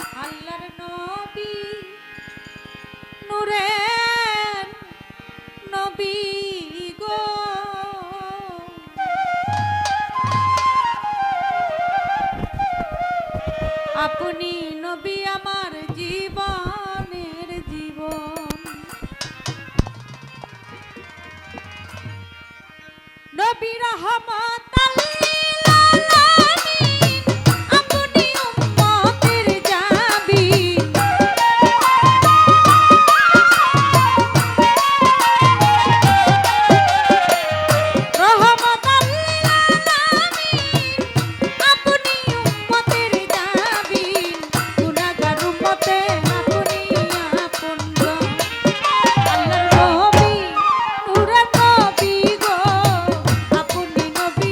আল্লাহর নবী নূরের নবী গো, আপনি নবী আমার জীবনের জীবন। নবী রহমত নবী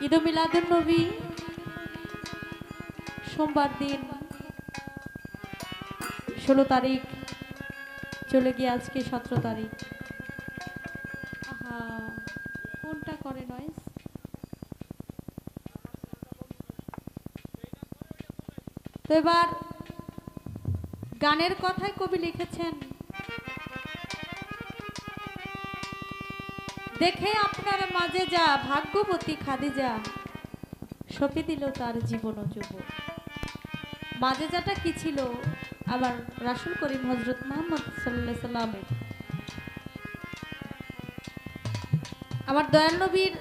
ঈদ মিলাদুন নবী সোমবার দিন 16 তারিখ চলে গিয়ে আজকে 17 তারিখ। আহা, কোনটা করে নয়েস? তো এবার গানের কথায় কবি লিখেছেন, দেখে আপনার মাঝে যা ভাগ্যবতী খাদিজা সঁপে দিল তার জীবন ও যুব। মাঝে যাটা কি ছিল? আবার রাসূল করিম হযরত মুহাম্মদ সাল্লাল্লাহু আলাইহি সাল্লামের, আমার দয়াল নবীর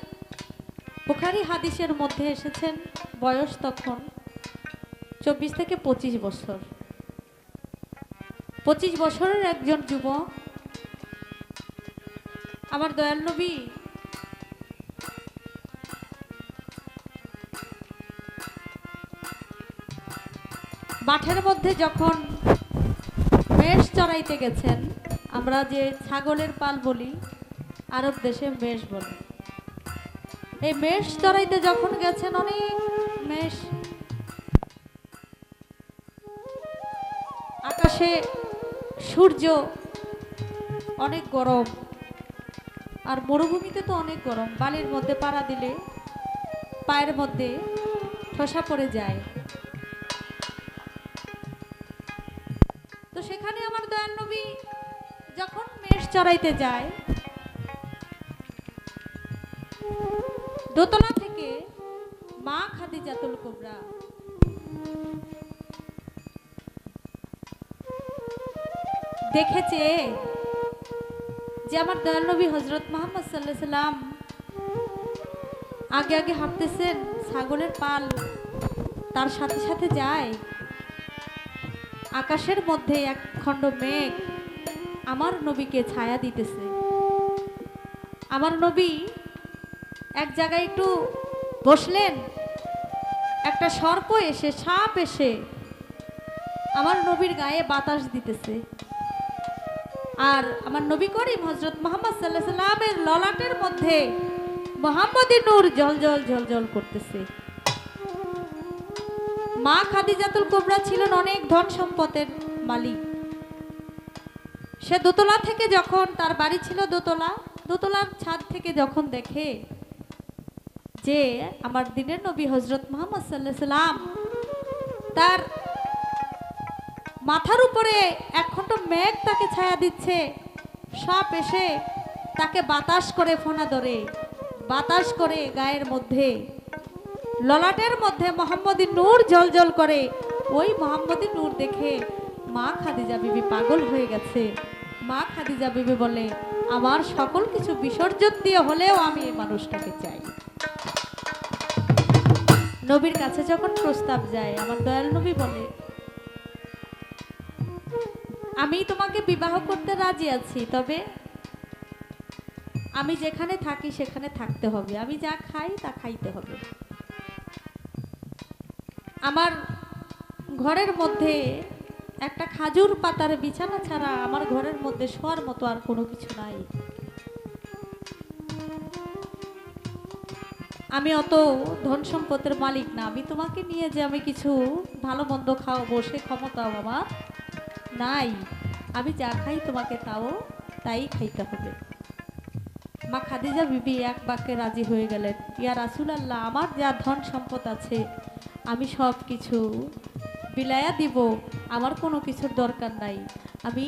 বুখারী হাদিসের মধ্যে এসেছেন বয়স তখন 24 থেকে 25 বছর। 25 বছরের একজন যুবক আমার দয়াল নবী মাঠের মধ্যে যখন মেষ চড়াইতে গেছেন, আমরা যে ছাগলের পাল বলি আরব দেশে মেষ বলে, এই মেষ চড়াইতে যখন গেছেন অনেক মেষ, আকাশে সূর্য অনেক গরম, আর মরুভূমিতে তো অনেক গরম, বালির মধ্যে পাড়া দিলে পায়ের মধ্যে ঠসা পড়ে যায়। তো সেখানে আমার দয়াল নবী যখন মেষ চড়াইতে যায়, দোতলা থেকে মা খাদিজাতুল কুবরা দেখেছে যে আমার দয়াল নবী হযরত মুহাম্মদ সাল্লাল্লাহু আলাইহি সাল্লাম আগে আগে হাঁটতেছেন, ছাগলের পাল তার সাথে সাথে যায়। আকাশের মধ্যে এক খণ্ড মেঘ আমার নবীকে ছায়া দিতেছে। আমার নবী এক জায়গায় একটু বসলেন, একটা সর্প এসে, সাপ এসে আমার নবীর গায়ে বাতাস দিতেছে, আর আমার নবী করিম হযরত মুহাম্মদ সাল্লাল্লাহু আলাইহি সাল্লামের ললাটের মধ্যে মুহাম্মদী নূর ঝলঝল ঝলঝল করতেছে। মা খাদিজাতুল কুবরা ছিলেন অনেক ধন সম্পদের মালিক। সে দোতলা থেকে যখন, তার বাড়ি ছিল দোতলা, দোতলার ছাদ থেকে যখন দেখে যে আমার দিনের নবী হযরত মুহাম্মদ সাল্লাল্লাহু আলাইহি সাল্লাম তার মাথার উপরে এক খণ্ড মেঘ তাকে ছায়া দিচ্ছে, সাপ এসে তাকে বাতাস করে ফোনা ধরে, বাতাস করে গায়ের মধ্যে ললাটের মধ্যে মুহাম্মদী নূর জ্বলজ্বল করে, ওই মুহাম্মদী নূর দেখে মা খাদিজা বিবি পাগল হয়ে গেছে। মা খাদিজা বিবি বলে, আমার সকল কিছু বিসর্জন দিয়ে হলেও আমি এই মানুষটাকে চাই। নবীর কাছে যখন প্রস্তাব যায়, আমার দয়াল নবী বলে, আমি তোমাকে বিবাহ করতে রাজি আছি, তবে আমি যেখানে থাকি সেখানে থাকতে হবে, আমি যা খাই তা খাইতে হবে। আমার ঘরের মধ্যে একটা খাজুর পাতার বিছানা ছাড়া আমার ঘরের মধ্যে শোয়ার মতো আর কোনো কিছু নাই। আমি অত ধন সম্পদের মালিক না, আমি তোমাকে নিয়ে যে আমি কিছু ভালো মন্দ খাওয়াবো সে ক্ষমতাও আমার নাই। আমি যা খাই তোমাকে তাই খাইতে হবে। মা খাদিজা বিবি এক বাক্যে রাজি হয়ে গেলেন, ইয়া রাসূলুল্লাহ, আমার যা ধন সম্পদ আছে আমি সব কিছু বিলায়া দিব, আমার কোনো কিছুর দরকার নাই, আমি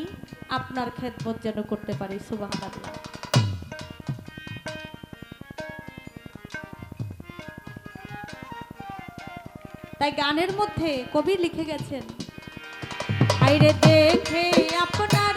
আপনার খেদমত যেন করতে পারি। সুবহানাল্লাহ। তাই গানের মধ্যে কবি লিখে গেছেন, আইরে দেখে আপনার